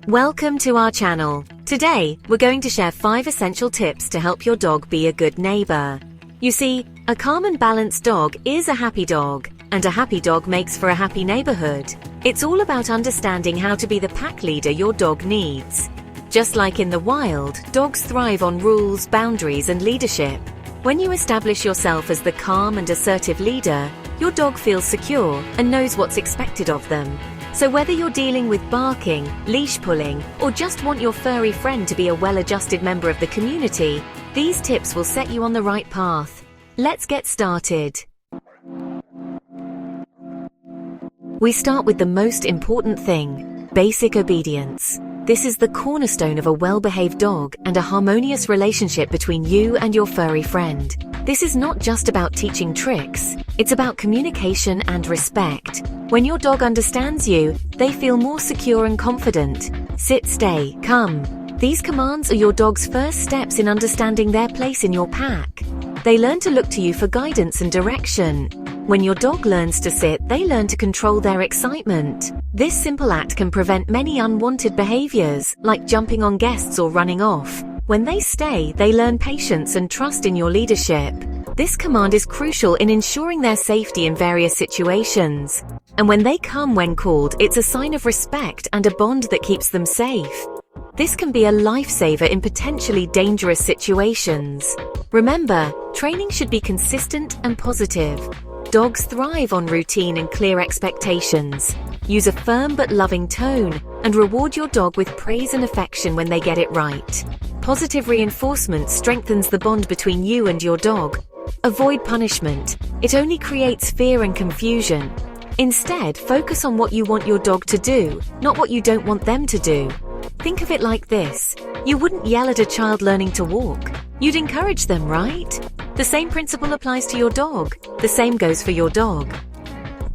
Welcome to our channel. Today, we're going to share 5 essential tips to help your dog be a good neighbor. You see, a calm and balanced dog is a happy dog, and a happy dog makes for a happy neighborhood. It's all about understanding how to be the pack leader your dog needs. Just like in the wild, dogs thrive on rules, boundaries, and leadership. When you establish yourself as the calm and assertive leader, your dog feels secure and knows what's expected of them. So whether you're dealing with barking, leash pulling, or just want your furry friend to be a well-adjusted member of the community, these tips will set you on the right path. Let's get started. We start with the most important thing: basic obedience. This is the cornerstone of a well-behaved dog and a harmonious relationship between you and your furry friend. This is not just about teaching tricks, it's about communication and respect. When your dog understands you, they feel more secure and confident. Sit, stay, come. These commands are your dog's first steps in understanding their place in your pack. They learn to look to you for guidance and direction. When your dog learns to sit, they learn to control their excitement. This simple act can prevent many unwanted behaviors, like jumping on guests or running off. When they stay, they learn patience and trust in your leadership. This command is crucial in ensuring their safety in various situations. And when they come when called, it's a sign of respect and a bond that keeps them safe. This can be a lifesaver in potentially dangerous situations. Remember, training should be consistent and positive. Dogs thrive on routine and clear expectations. Use a firm but loving tone and reward your dog with praise and affection when they get it right. Positive reinforcement strengthens the bond between you and your dog. Avoid punishment. It only creates fear and confusion. Instead, focus on what you want your dog to do, not what you don't want them to do. Think of it like this: you wouldn't yell at a child learning to walk. You'd encourage them, right? The same principle applies to your dog. The same goes for your dog.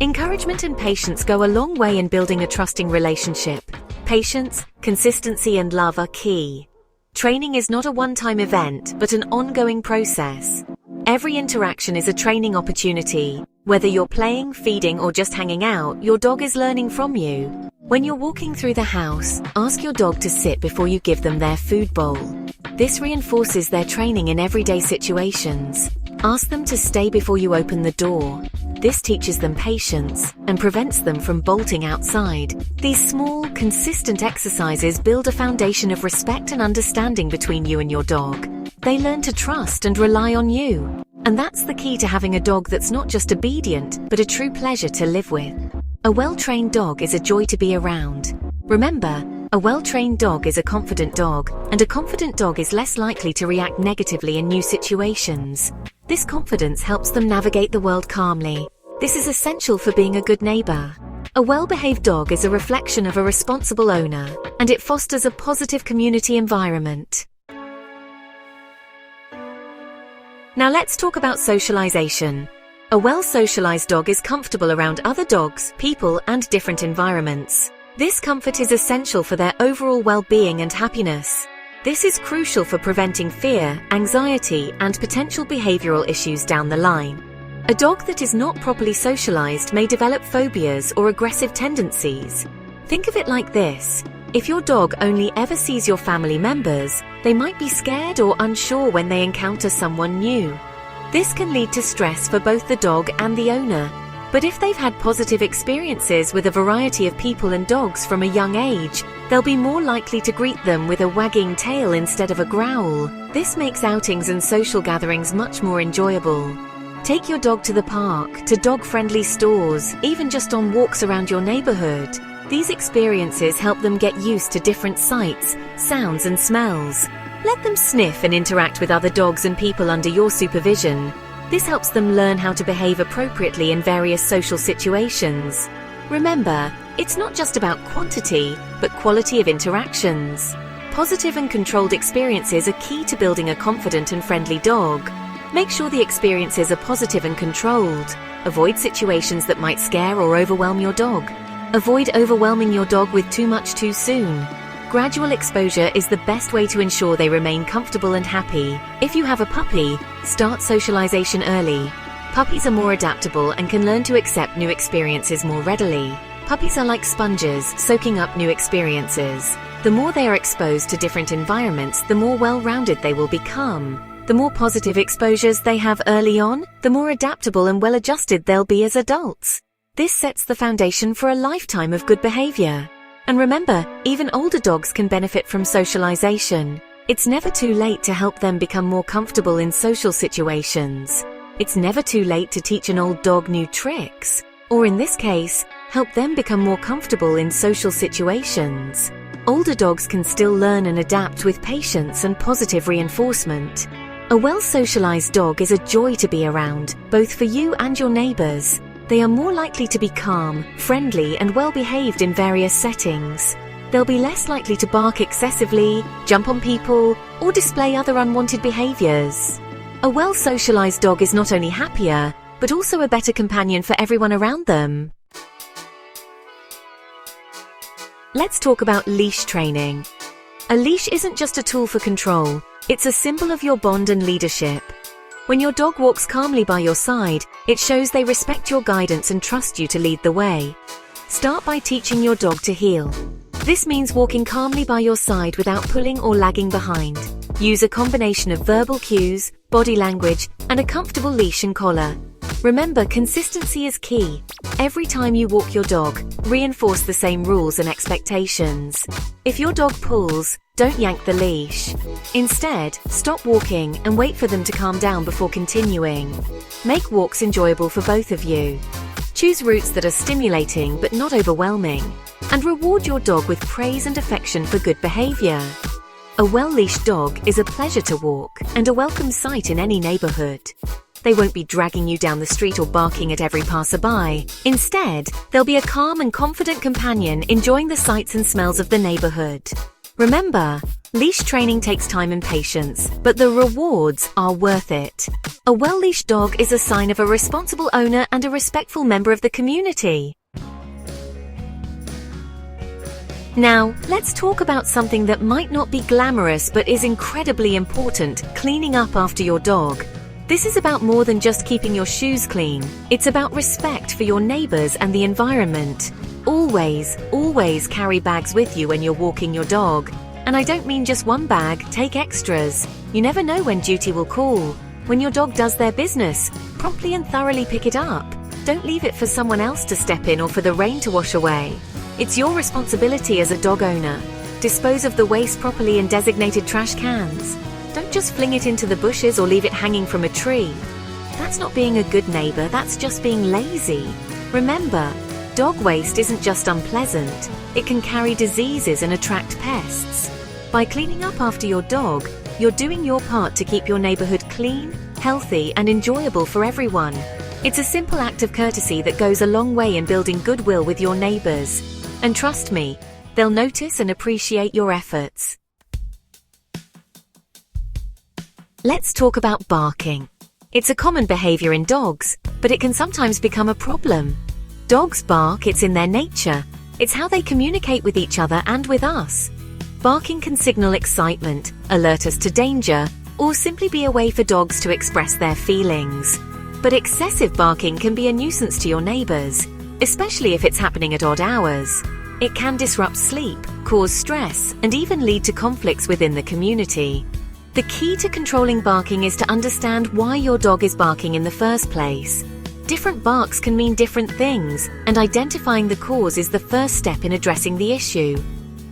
Encouragement and patience go a long way in building a trusting relationship. Patience, consistency, and love are key. Training is not a one-time event, but an ongoing process. Every interaction is a training opportunity. Whether you're playing, feeding, or just hanging out, your dog is learning from you. When you're walking through the house, ask your dog to sit before you give them their food bowl. This reinforces their training in everyday situations. Ask them to stay before you open the door. This teaches them patience and prevents them from bolting outside. These small, consistent exercises build a foundation of respect and understanding between you and your dog. They learn to trust and rely on you. And that's the key to having a dog that's not just obedient, but a true pleasure to live with. A well-trained dog is a joy to be around. Remember, a well-trained dog is a confident dog, and a confident dog is less likely to react negatively in new situations. This confidence helps them navigate the world calmly. This is essential for being a good neighbor. A well-behaved dog is a reflection of a responsible owner, and it fosters a positive community environment. Now let's talk about socialization. A well-socialized dog is comfortable around other dogs, people, and different environments. This comfort is essential for their overall well-being and happiness. This is crucial for preventing fear, anxiety, and potential behavioral issues down the line. A dog that is not properly socialized may develop phobias or aggressive tendencies. Think of it like this: if your dog only ever sees your family members, they might be scared or unsure when they encounter someone new. This can lead to stress for both the dog and the owner. But if they've had positive experiences with a variety of people and dogs from a young age, they'll be more likely to greet them with a wagging tail instead of a growl. This makes outings and social gatherings much more enjoyable. Take your dog to the park, to dog-friendly stores, even just on walks around your neighborhood. These experiences help them get used to different sights, sounds, and smells. Let them sniff and interact with other dogs and people under your supervision. This helps them learn how to behave appropriately in various social situations. Remember, it's not just about quantity, but quality of interactions. Positive and controlled experiences are key to building a confident and friendly dog. Make sure the experiences are positive and controlled. Avoid situations that might scare or overwhelm your dog. Avoid overwhelming your dog with too much too soon. Gradual exposure is the best way to ensure they remain comfortable and happy. If you have a puppy, start socialization early. Puppies are more adaptable and can learn to accept new experiences more readily. Puppies are like sponges, soaking up new experiences. The more they are exposed to different environments, the more well-rounded they will become. The more positive exposures they have early on, the more adaptable and well-adjusted they'll be as adults. This sets the foundation for a lifetime of good behavior. And remember, even older dogs can benefit from socialization. It's never too late to help them become more comfortable in social situations. It's never too late to teach an old dog new tricks. Or in this case, help them become more comfortable in social situations. Older dogs can still learn and adapt with patience and positive reinforcement. A well-socialized dog is a joy to be around, both for you and your neighbors. They are more likely to be calm, friendly, and well-behaved in various settings. They'll be less likely to bark excessively, jump on people, or display other unwanted behaviors. A well-socialized dog is not only happier, but also a better companion for everyone around them. Let's talk about leash training. A leash isn't just a tool for control, it's a symbol of your bond and leadership. When your dog walks calmly by your side, it shows they respect your guidance and trust you to lead the way. Start by teaching your dog to heel. This means walking calmly by your side without pulling or lagging behind. Use a combination of verbal cues, body language, and a comfortable leash and collar. Remember, consistency is key. Every time you walk your dog, reinforce the same rules and expectations. If your dog pulls, don't yank the leash. Instead, stop walking and wait for them to calm down before continuing. Make walks enjoyable for both of you. Choose routes that are stimulating but not overwhelming. And reward your dog with praise and affection for good behavior. A well-leashed dog is a pleasure to walk and a welcome sight in any neighborhood. They won't be dragging you down the street or barking at every passerby. Instead, they'll be a calm and confident companion enjoying the sights and smells of the neighborhood. Remember, leash training takes time and patience, but the rewards are worth it. A well-leashed dog is a sign of a responsible owner and a respectful member of the community. Now, let's talk about something that might not be glamorous but is incredibly important: cleaning up after your dog. This is about more than just keeping your shoes clean. It's about respect for your neighbors and the environment. Always carry bags with you when you're walking your dog. And I don't mean just one bag, take extras. You never know when duty will call. When your dog does their business, promptly and thoroughly pick it up. Don't leave it for someone else to step in or for the rain to wash away. It's your responsibility as a dog owner. Dispose of the waste properly in designated trash cans. Don't just fling it into the bushes or leave it hanging from a tree. That's not being a good neighbor, that's just being lazy. Remember, dog waste isn't just unpleasant, it can carry diseases and attract pests. By cleaning up after your dog, you're doing your part to keep your neighborhood clean, healthy, and enjoyable for everyone. It's a simple act of courtesy that goes a long way in building goodwill with your neighbors. And trust me, they'll notice and appreciate your efforts. Let's talk about barking. It's a common behavior in dogs, but it can sometimes become a problem. Dogs bark, it's in their nature. It's how they communicate with each other and with us. Barking can signal excitement, alert us to danger, or simply be a way for dogs to express their feelings. But excessive barking can be a nuisance to your neighbors, especially if it's happening at odd hours. It can disrupt sleep, cause stress, and even lead to conflicts within the community. The key to controlling barking is to understand why your dog is barking in the first place. Different barks can mean different things, and identifying the cause is the first step in addressing the issue.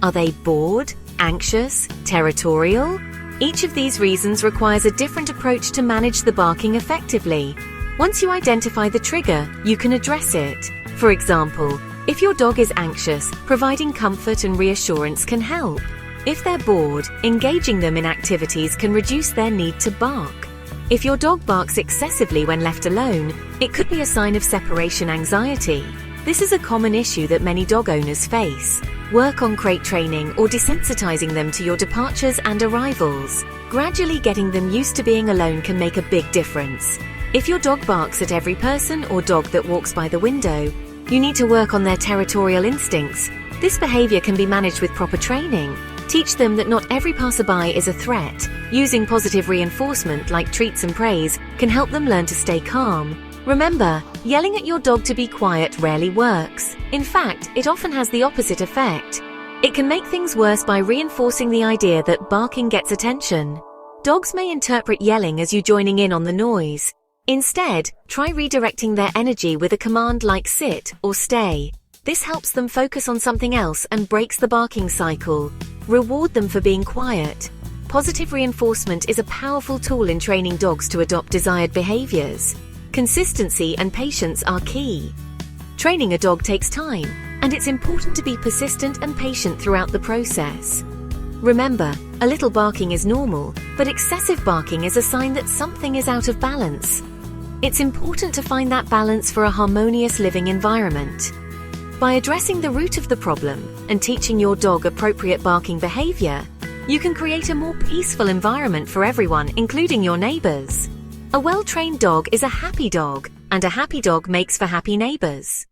Are they bored, anxious, territorial? Each of these reasons requires a different approach to manage the barking effectively. Once you identify the trigger, you can address it. For example, if your dog is anxious, providing comfort and reassurance can help. If they're bored, engaging them in activities can reduce their need to bark. If your dog barks excessively when left alone, it could be a sign of separation anxiety. This is a common issue that many dog owners face. Work on crate training or desensitizing them to your departures and arrivals. Gradually getting them used to being alone can make a big difference. If your dog barks at every person or dog that walks by the window, you need to work on their territorial instincts. This behavior can be managed with proper training. Teach them that not every passerby is a threat. Using positive reinforcement like treats and praise can help them learn to stay calm. Remember, Yelling at your dog to be quiet rarely works. In fact, it often has the opposite effect. It can make things worse by reinforcing the idea that barking gets attention. Dogs may interpret yelling as you joining in on the noise. Instead, try redirecting their energy with a command like sit or stay. This helps them focus on something else and breaks the barking cycle. Reward them for being quiet. Positive reinforcement is a powerful tool in training dogs to adopt desired behaviors. Consistency and patience are key. Training a dog takes time, and it's important to be persistent and patient throughout the process. Remember, a little barking is normal, but excessive barking is a sign that something is out of balance. It's important to find that balance for a harmonious living environment. By addressing the root of the problem and teaching your dog appropriate barking behavior, you can create a more peaceful environment for everyone, including your neighbors. A well-trained dog is a happy dog, and a happy dog makes for happy neighbors.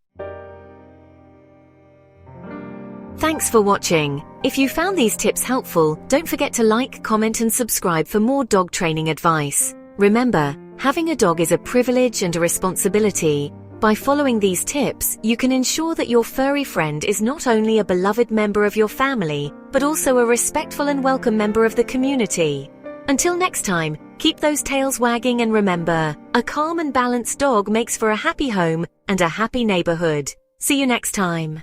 Thanks for watching. If you found these tips helpful, don't forget to like, comment, and subscribe for more dog training advice. Remember, having a dog is a privilege and a responsibility. By following these tips, you can ensure that your furry friend is not only a beloved member of your family, but also a respectful and welcome member of the community. Until next time, keep those tails wagging and remember, a calm and balanced dog makes for a happy home and a happy neighborhood. See you next time.